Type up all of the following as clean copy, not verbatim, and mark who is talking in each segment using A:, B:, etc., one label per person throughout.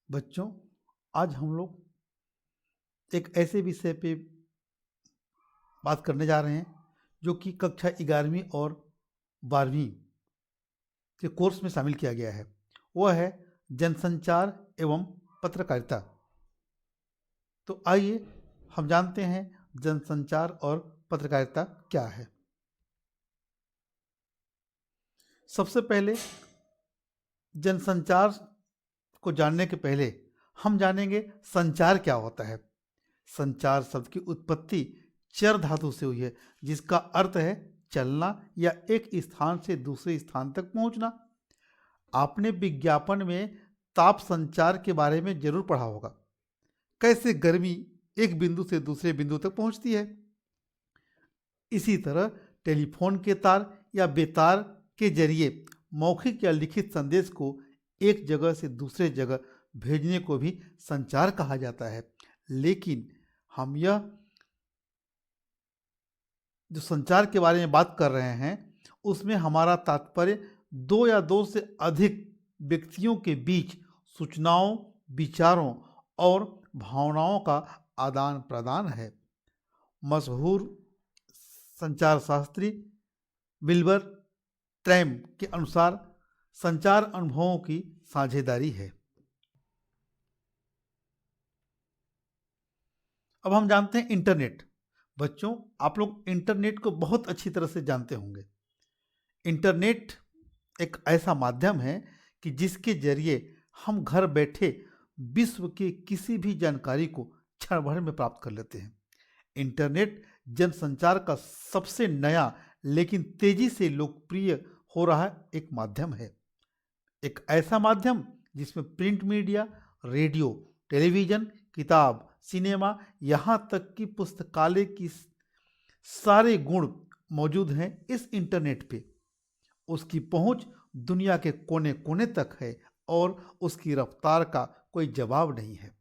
A: बच्चों, आज हम लोग एक ऐसे विषय पे बात करने जा रहे हैं जो कि कक्षा 11वीं और 12वीं के कोर्स में शामिल किया गया है। वह है जनसंचार एवं पत्रकारिता। तो आइए हम जानते हैं जनसंचार और पत्रकारिता क्या है। सबसे पहले जनसंचार को जानने के पहले हम जानेंगे संचार क्या होता है। संचार शब्द की उत्पत्ति चर धातु से हुई है, जिसका अर्थ है चलना या एक स्थान से दूसरे स्थान तक पहुंचना। आपने विज्ञापन में ताप संचार के बारे में जरूर पढ़ा होगा, कैसे गर्मी एक बिंदु से दूसरे बिंदु तक पहुंचती है। इसी तरह टेलीफोन के तार या बेतार के जरिए मौखिक या लिखित संदेश को एक जगह से दूसरे जगह भेजने को भी संचार कहा जाता है। लेकिन हम यह जो संचार के बारे में बात कर रहे हैं, उसमें हमारा तात्पर्य दो या दो से अधिक व्यक्तियों के बीच सूचनाओं, विचारों और भावनाओं का आदान प्रदान है। मशहूर संचार शास्त्री विल्बर ट्रैम के अनुसार संचार अनुभवों की साझेदारी है। अब हम जानते हैं इंटरनेट। बच्चों, आप लोग इंटरनेट को बहुत अच्छी तरह से जानते होंगे। इंटरनेट एक ऐसा माध्यम है कि जिसके जरिए हम घर बैठे विश्व के किसी भी जानकारी को क्षण भर में प्राप्त कर लेते हैं। इंटरनेट जनसंचार का सबसे नया लेकिन तेजी से लोकप्रिय हो रहा एक माध्यम है। एक ऐसा माध्यम जिसमें प्रिंट मीडिया, रेडियो, टेलीविजन, किताब, सिनेमा, यहाँ तक कि पुस्तकालय की सारे गुण मौजूद हैं इस इंटरनेट पे। उसकी पहुंच दुनिया के कोने कोने तक है और उसकी रफ्तार का कोई जवाब नहीं है।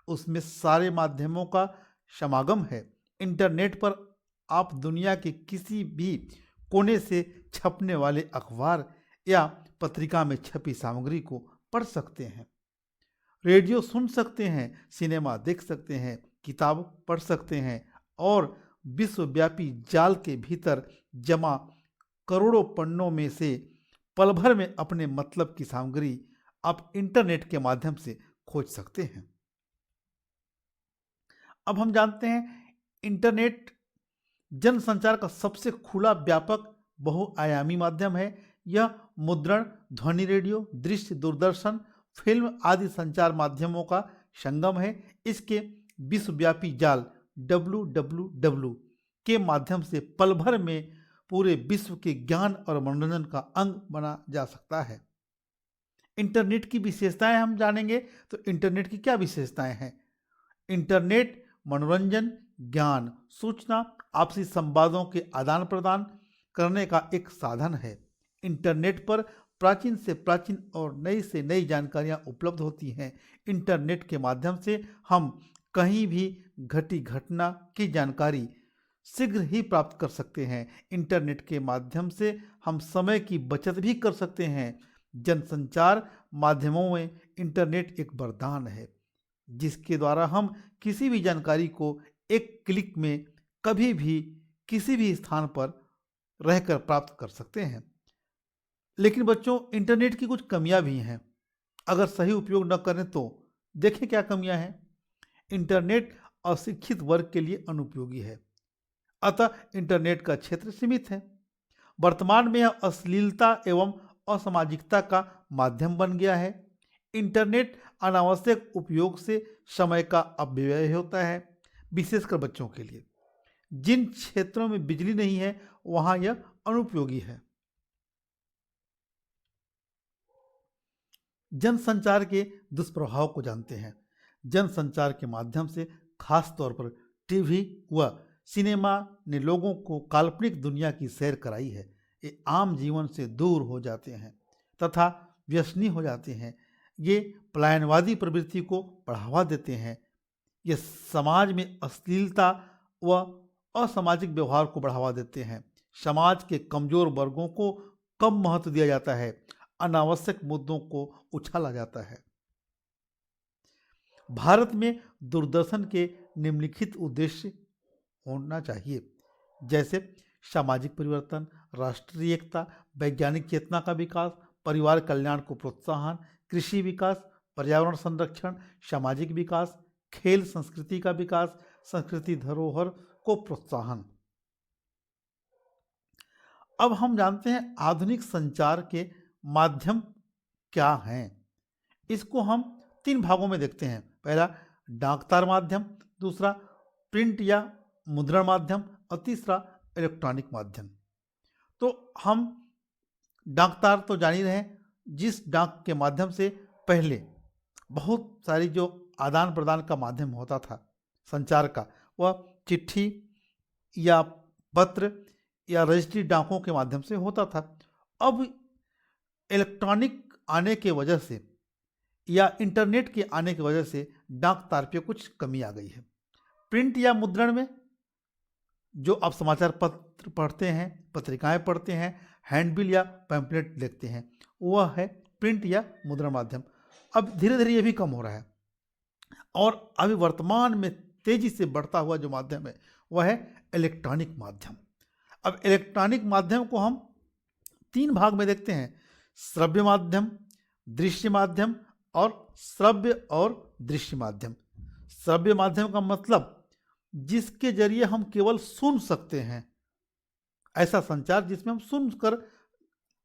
A: उसमें सारे माध्यमों का समागम है। इंटरनेट पर आप दुनिया के किसी भी कोने से छपने वाले अखबार या पत्रिका में छपी सामग्री को पढ़ सकते हैं, रेडियो सुन सकते हैं, सिनेमा देख सकते हैं, किताब पढ़ सकते हैं और विश्वव्यापी जाल के भीतर जमा करोड़ों पन्नों में से पल भर में अपने मतलब की सामग्री आप इंटरनेट के माध्यम से खोज सकते हैं। अब हम जानते हैं इंटरनेट जनसंचार का सबसे खुला, व्यापक, बहुआयामी माध्यम है। यह मुद्रण, ध्वनि, रेडियो, दृश्य, दूरदर्शन, फिल्म आदि संचार माध्यमों का संगम है। इसके विश्वव्यापी जाल www के माध्यम से पल भर में पूरे विश्व के ज्ञान और मनोरंजन का अंग बना जा सकता है। इंटरनेट की विशेषताएं हम जानेंगे तो इंटरनेट की क्या विशेषताएं हैं। इंटरनेट मनोरंजन, ज्ञान, सूचना, आपसी संवादों के आदान प्रदान करने का एक साधन है। इंटरनेट पर प्राचीन से प्राचीन और नई से नई जानकारियां उपलब्ध होती हैं। इंटरनेट के माध्यम से हम कहीं भी घटी घटना की जानकारी शीघ्र ही प्राप्त कर सकते हैं। इंटरनेट के माध्यम से हम समय की बचत भी कर सकते हैं। जनसंचार माध्यमों में इंटरनेट एक वरदान है, जिसके द्वारा हम किसी भी जानकारी को एक क्लिक में कभी भी किसी भी स्थान पर रहकर प्राप्त कर सकते हैं। लेकिन बच्चों, इंटरनेट की कुछ कमियां भी हैं। अगर सही उपयोग न करें तो देखें क्या कमियां हैं। इंटरनेट अशिक्षित वर्ग के लिए अनुपयोगी है, अतः इंटरनेट का क्षेत्र सीमित है। वर्तमान में यह अश्लीलता एवं असामाजिकता का माध्यम बन गया है। इंटरनेट अनावश्यक उपयोग से समय का अपव्यय होता है, विशेषकर बच्चों के लिए। जिन क्षेत्रों में बिजली नहीं है वहां यह अनुपयोगी है। जनसंचार के दुष्प्रभाव को जानते हैं। जनसंचार के माध्यम से खास तौर पर टीवी व सिनेमा ने लोगों को काल्पनिक दुनिया की सैर कराई है। ये आम जीवन से दूर हो जाते हैं तथा व्यसनी हो जाते हैं। ये पलायनवादी प्रवृत्ति को बढ़ावा देते हैं। ये समाज में अश्लीलता व असामाजिक व्यवहार को बढ़ावा देते हैं। समाज के कमजोर वर्गों को कम महत्व दिया जाता है। अनावश्यक मुद्दों को उछाला जाता है। भारत में दूरदर्शन के निम्नलिखित उद्देश्य होना चाहिए, जैसे सामाजिक परिवर्तन, राष्ट्रीय एकता, वैज्ञानिक चेतना का विकास, परिवार कल्याण को प्रोत्साहन, कृषि विकास, पर्यावरण संरक्षण, सामाजिक विकास, खेल संस्कृति का विकास, संस्कृति धरोहर को प्रोत्साहन। अब हम जानते हैं आधुनिक संचार के माध्यम क्या हैं। इसको हम 3 भागों में देखते हैं। पहला डाकतार माध्यम, दूसरा प्रिंट या मुद्रण माध्यम और तीसरा इलेक्ट्रॉनिक माध्यम। तो हम डाकतार तो जान ही रहे हैं, जिस डाक के माध्यम से पहले बहुत सारी जो आदान प्रदान का माध्यम होता था संचार का, वह चिट्ठी या पत्र या रजिस्ट्री डाकों के माध्यम से होता था। अब इलेक्ट्रॉनिक आने के वजह से या इंटरनेट के आने की वजह से डाक तार पे कुछ कमी आ गई है। प्रिंट या मुद्रण में जो आप समाचार पत्र पढ़ते हैं, पत्रिकाएं पढ़ते हैं, हैंडबिल या पैम्पलेट लिखते हैं, वह है प्रिंट या मुद्रण माध्यम। अब धीरे धीरे ये भी कम हो रहा है और अभी वर्तमान में तेजी से बढ़ता हुआ जो माध्यम है वह है इलेक्ट्रॉनिक माध्यम। अब इलेक्ट्रॉनिक माध्यम को हम 3 भाग में देखते हैं, श्रव्य माध्यम, दृश्य माध्यम और श्रव्य और दृश्य माध्यम। श्रव्य माध्यम का मतलब जिसके जरिए हम केवल सुन सकते हैं, ऐसा संचार जिसमें हम सुनकर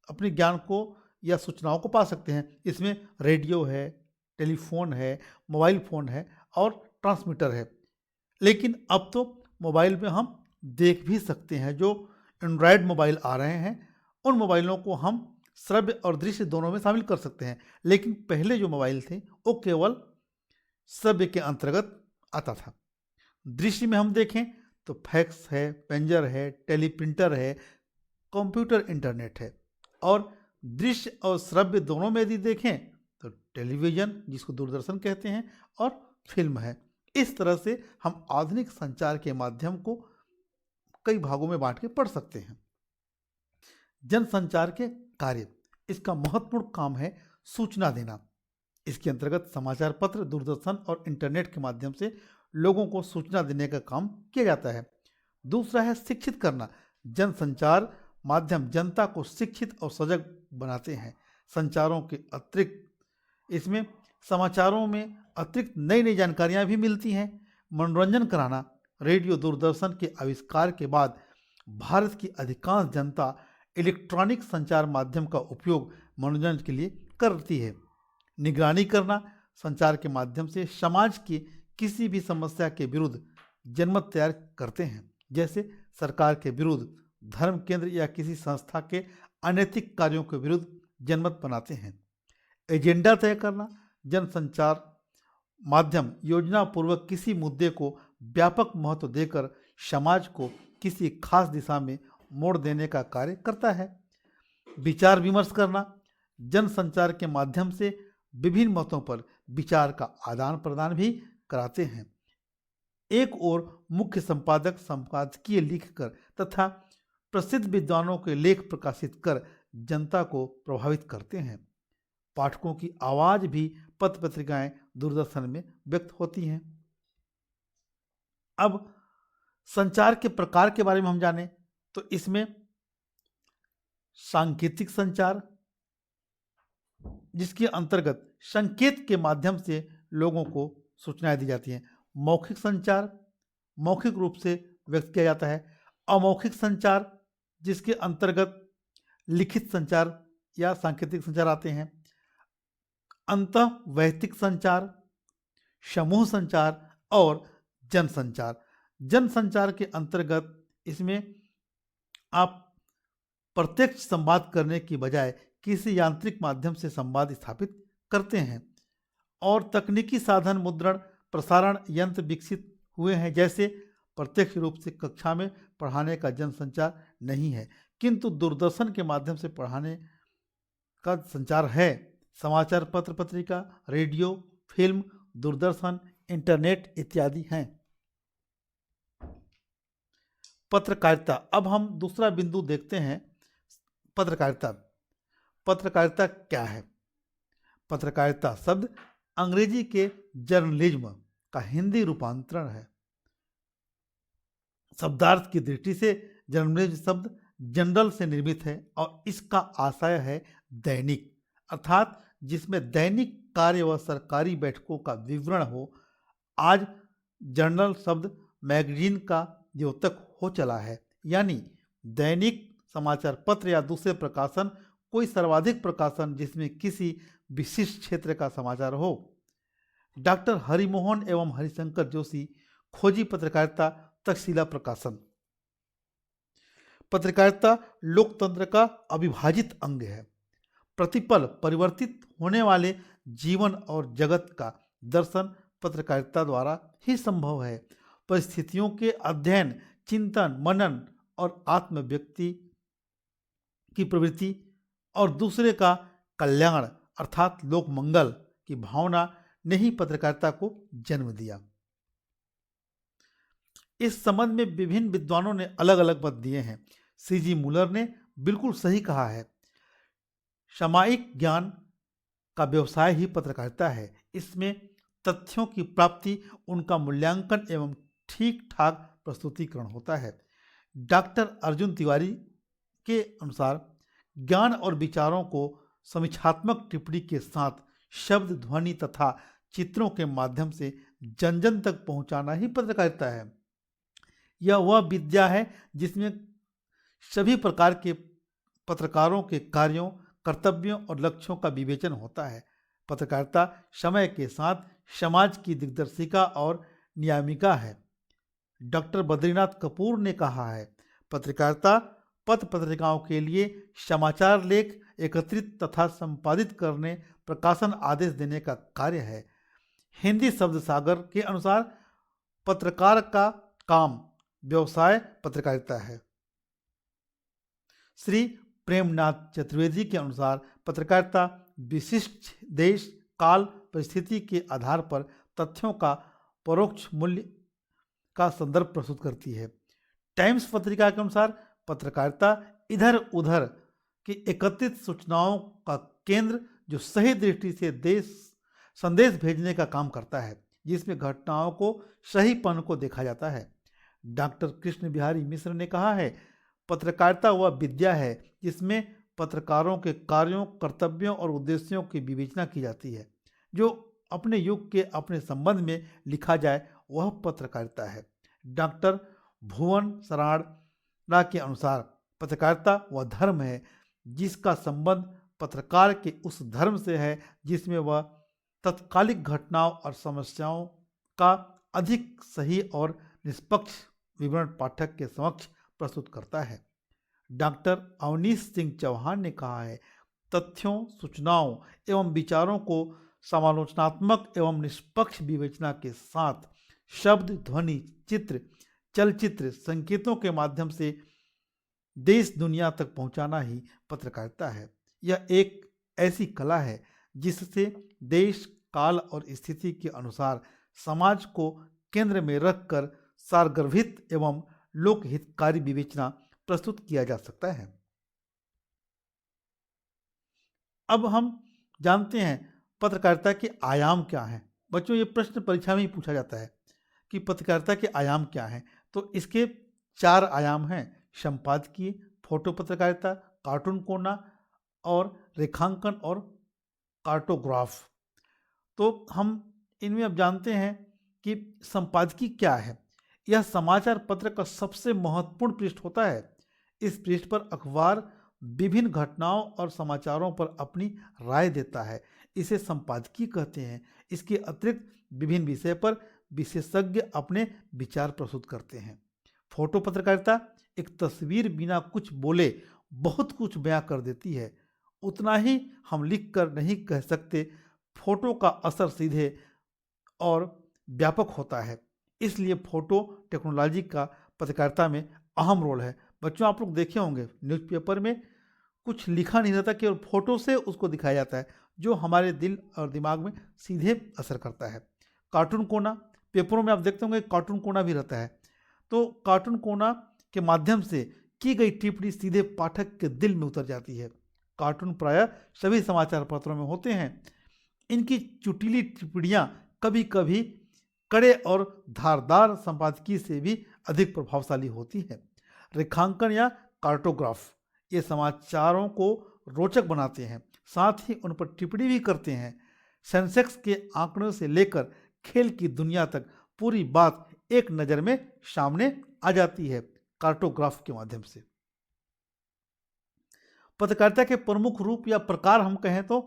A: अपने ज्ञान को या सूचनाओं को पा सकते हैं। इसमें रेडियो है, टेलीफोन है, मोबाइल फ़ोन है और ट्रांसमीटर है। लेकिन अब तो मोबाइल में हम देख भी सकते हैं। जो एंड्रॉयड मोबाइल आ रहे हैं उन मोबाइलों को हम श्रव्य और दृश्य दोनों में शामिल कर सकते हैं। लेकिन पहले जो मोबाइल थे वो केवल श्रव्य के अंतर्गत आता था। दृश्य में हम देखें तो फैक्स है, पेंजर है, टेलीप्रिंटर है, कंप्यूटर, इंटरनेट है। और दृश्य और श्रव्य दोनों में यदि देखें तो टेलीविज़न, जिसको दूरदर्शन कहते हैं, और फिल्म है। इस तरह से हम आधुनिक संचार के माध्यम को कई भागों में बांट के पढ़ सकते हैं। जनसंचार के कार्य, इसका महत्वपूर्ण काम है सूचना देना। इसके अंतर्गत समाचार पत्र, दूरदर्शन और इंटरनेट के माध्यम से लोगों को सूचना देने का काम किया जाता है। दूसरा है शिक्षित करना। जनसंचार माध्यम जनता को शिक्षित और सजग बनाते हैं। संचारों के अतिरिक्त इसमें समाचारों में अतिरिक्त नई नई जानकारियाँ भी मिलती हैं। मनोरंजन कराना, रेडियो दूरदर्शन के आविष्कार के बाद भारत की अधिकांश जनता इलेक्ट्रॉनिक संचार माध्यम का उपयोग मनोरंजन के लिए करती है। निगरानी करना, संचार के माध्यम से समाज की किसी भी समस्या के विरुद्ध जनमत तैयार करते हैं, जैसे सरकार के विरुद्ध, धर्म केंद्र या किसी संस्था के अनैतिक कार्यों के विरुद्ध जनमत बनाते हैं। एजेंडा तय करना, जनसंचार माध्यम योजनापूर्वक किसी मुद्दे को व्यापक महत्व देकर समाज को किसी खास दिशा में मोड़ देने का कार्य करता है। विचार विमर्श करना, जनसंचार के माध्यम से विभिन्न मतों पर विचार का आदान प्रदान भी कराते हैं। एक ओर मुख्य संपादक संपादकीय लिखकर तथा प्रसिद्ध विद्वानों के लेख प्रकाशित कर जनता को प्रभावित करते हैं। पाठकों की आवाज भी पत्र पत्रिकाएं, दूरदर्शन में व्यक्त होती हैं। अब संचार के प्रकार के बारे में हम जानें तो इसमें सांकेतिक संचार, जिसके अंतर्गत संकेत के माध्यम से लोगों को सूचनाएं दी जाती हैं। मौखिक संचार, मौखिक रूप से व्यक्त किया जाता है। अमौखिक संचार, जिसके अंतर्गत लिखित संचार या सांकेतिक संचार आते हैं। अंतःवैयक्तिक संचार, समूह संचार और जनसंचार। जनसंचार के अंतर्गत इसमें आप प्रत्यक्ष संवाद करने की बजाय किसी यांत्रिक माध्यम से संवाद स्थापित करते हैं। और तकनीकी साधन, मुद्रण, प्रसारण यंत्र विकसित हुए हैं, जैसे प्रत्यक्ष रूप से कक्षा में पढ़ाने का जनसंचार नहीं है, किंतु दूरदर्शन के माध्यम से पढ़ाने का संचार है। समाचार पत्र पत्रिका, रेडियो, फिल्म, दूरदर्शन, इंटरनेट इत्यादि हैं। पत्रकारिता, अब हम दूसरा बिंदु देखते हैं, पत्रकारिता। पत्रकारिता क्या है? पत्रकारिता शब्द अंग्रेजी के जर्नलिज्म का हिंदी रूपांतरण है। शब्दार्थ की दृष्टि से जर्नलिज्म शब्द जनरल से निर्मित है और इसका आशय है दैनिक, अर्थात जिसमें दैनिक कार्य व सरकारी बैठकों का विवरण हो। आज जर्नल शब्द मैगजीन का द्योतक हो चला है, यानी दैनिक समाचार पत्र या दूसरे प्रकाशन, कोई सर्वाधिक प्रकाशन जिसमें किसी विशिष्ट क्षेत्र का समाचार हो। डॉक्टर हरिमोहन एवं हरिशंकर जोशी, खोजी पत्रकारिता, तक्षशिला प्रकाशन। पत्रकारिता लोकतंत्र का अविभाजित अंग है। प्रतिपल परिवर्तित होने वाले जीवन और जगत का दर्शन पत्रकारिता द्वारा ही संभव है। परिस्थितियों के अध्ययन, चिंतन, मनन और आत्म व्यक्ति की प्रवृत्ति और दूसरे का कल्याण अर्थात लोक मंगल की भावना ने ही पत्रकारिता को जन्म दिया। इस संबंध में विभिन्न विद्वानों ने अलग अलग मत दिए हैं। सीजी मुलर ने बिल्कुल सही कहा है, सामयिक ज्ञान का व्यवसाय ही पत्रकारिता है। इसमें तथ्यों की प्राप्ति, उनका मूल्यांकन एवं ठीक ठाक प्रस्तुतिकरण होता है। डॉक्टर अर्जुन तिवारी के अनुसार ज्ञान और विचारों को समीक्षात्मक टिप्पणी के साथ शब्द, ध्वनि तथा चित्रों के माध्यम से जन जन तक पहुंचाना ही पत्रकारिता है। यह वह विद्या है जिसमें सभी प्रकार के पत्रकारों के कार्यों, कर्तव्यों और लक्ष्यों का विवेचन होता है। पत्रकारिता समय के साथ समाज की दिग्दर्शिका और नियामिका है। डॉक्टर बद्रीनाथ कपूर ने कहा है, पत्रकारिता पत्र पत्रिकाओं के लिए समाचार लेख एकत्रित तथा संपादित करने, प्रकाशन आदेश देने का कार्य है। हिंदी शब्द सागर के अनुसार पत्रकार का काम व्यवसाय पत्रकारिता है। श्री प्रेमनाथ चतुर्वेदी के अनुसार पत्रकारिता विशिष्ट देश, काल, परिस्थिति के आधार पर तथ्यों का परोक्ष मूल्य का संदर्भ प्रस्तुत करती है। टाइम्स पत्रिका के अनुसार पत्रकारिता इधर उधर की एकत्रित सूचनाओं का केंद्र जो सही दृष्टि से संदेश भेजने का काम करता है, जिसमें घटनाओं को सही पन को देखा जाता है। डॉक्टर कृष्ण बिहारी मिश्र ने कहा है, पत्रकारिता वह विद्या है जिसमें पत्रकारों के कार्यों, कर्तव्यों और उद्देश्यों की विवेचना की जाती है। जो अपने युग के अपने संबंध में लिखा जाए वह पत्रकारिता है। डॉक्टर भुवन सराड़ा के अनुसार पत्रकारिता वह धर्म है जिसका संबंध पत्रकार के उस धर्म से है जिसमें वह तत्कालिक घटनाओं और समस्याओं का अधिक सही और निष्पक्ष विवरण पाठक के समक्ष प्रस्तुत करता है। डॉक्टर अवनीश सिंह चौहान ने कहा है, तथ्यों, सूचनाओं एवं विचारों को समालोचनात्मक एवं निष्पक्ष विवेचना के साथ शब्द, ध्वनि, चित्र, चलचित्र, संकेतों के माध्यम से देश दुनिया तक पहुंचाना ही पत्रकारिता है। यह एक ऐसी कला है जिससे देश, काल और स्थिति के अनुसार समाज को केंद्र में रखकर सारगर्भित एवं लोकहितकारी विवेचना प्रस्तुत किया जा सकता है। अब हम जानते हैं पत्रकारिता के आयाम क्या हैं। बच्चों, ये प्रश्न परीक्षा में ही पूछा जाता है कि पत्रकारिता के आयाम क्या हैं। तो इसके 4 आयाम हैं, संपादकीय, फोटो पत्रकारिता, कार्टून कोना और रेखांकन और कार्टोग्राफ। तो हम इनमें अब जानते हैं कि संपादकीय क्या है। यह समाचार पत्र का सबसे महत्वपूर्ण पृष्ठ होता है। इस पृष्ठ पर अखबार विभिन्न घटनाओं और समाचारों पर अपनी राय देता है, इसे संपादकीय कहते हैं। इसके अतिरिक्त विभिन्न विषय पर विशेषज्ञ अपने विचार प्रस्तुत करते हैं। फोटो पत्रकारिता एक तस्वीर बिना कुछ बोले बहुत कुछ बयां कर देती है। उतना ही हम लिख कर नहीं कह सकते। फोटो का असर सीधे और व्यापक होता है, इसलिए फोटो टेक्नोलॉजी का पत्रकारिता में अहम रोल है। बच्चों, आप लोग देखे होंगे न्यूज़पेपर में कुछ लिखा नहीं रहता, केवल फोटो से उसको दिखाया जाता है, जो हमारे दिल और दिमाग में सीधे असर करता है। कार्टून कोना, पेपरों में आप देखते होंगे कार्टून कोना भी रहता है। तो कार्टून कोना के माध्यम से की गई टिप्पणी सीधे पाठक के दिल में उतर जाती है। कार्टून प्रायः सभी समाचार पत्रों में होते हैं। इनकी चुटीली टिप्पणियां कभी कभी कड़े और धारदार संपादकीय से भी अधिक प्रभावशाली होती है। रेखांकन या कार्टोग्राफ ये समाचारों को रोचक बनाते हैं, साथ ही उन पर टिप्पणी भी करते हैं। सेंसेक्स के आंकड़ों से लेकर खेल की दुनिया तक पूरी बात एक नज़र में सामने आ जाती है कार्टोग्राफ के माध्यम से। पत्रकारिता के प्रमुख रूप या प्रकार हम कहें तो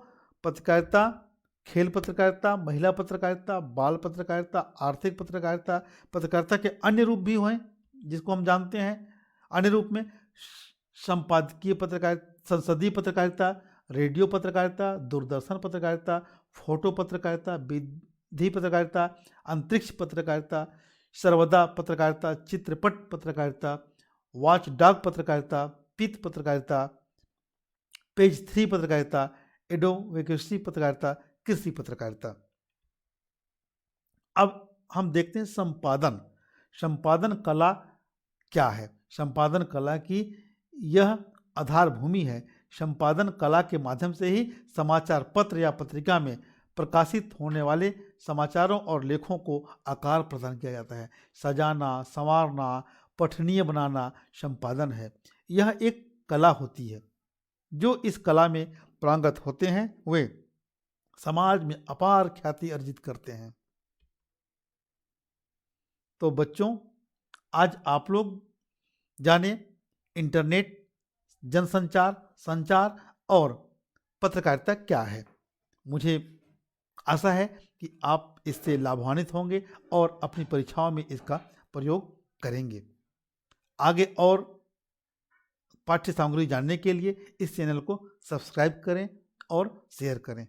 A: पत्रकारिता, खेल पत्रकारिता, महिला पत्रकारिता, बाल पत्रकारिता, आर्थिक पत्रकारिता, पत्रकारिता के अन्य रूप भी हुए जिसको हम जानते हैं। अन्य रूप में संपादकीय पत्रकारिता, संसदीय पत्रकारिता, रेडियो पत्रकारिता, दूरदर्शन पत्रकारिता, फोटो पत्रकारिता, विधि पत्रकारिता, अंतरिक्ष पत्रकारिता, सर्वदा पत्रकारिता, चित्रपट पत्रकारिता, वॉच डॉग पत्रकारिता, पित पत्रकारिता, पेज 3 पत्रकारिता, एडवोकेसी पत्रकारिता, कृषि पत्रकारिता। अब हम देखते हैं संपादन। संपादन कला क्या है? संपादन कला की यह आधार भूमि है। संपादन कला के माध्यम से ही समाचार पत्र या पत्रिका में प्रकाशित होने वाले समाचारों और लेखों को आकार प्रदान किया जाता है। सजाना, संवारना, पठनीय बनाना संपादन है। यह एक कला होती है। जो इस कला में पारंगत होते हैं वे समाज में अपार ख्याति अर्जित करते हैं। तो बच्चों, आज आप लोग जाने इंटरनेट, जनसंचार, संचार और पत्रकारिता क्या है। मुझे आशा है कि आप इससे लाभान्वित होंगे और अपनी परीक्षाओं में इसका प्रयोग करेंगे। आगे और पाठ्य सामग्री जानने के लिए इस चैनल को सब्सक्राइब करें और शेयर करें।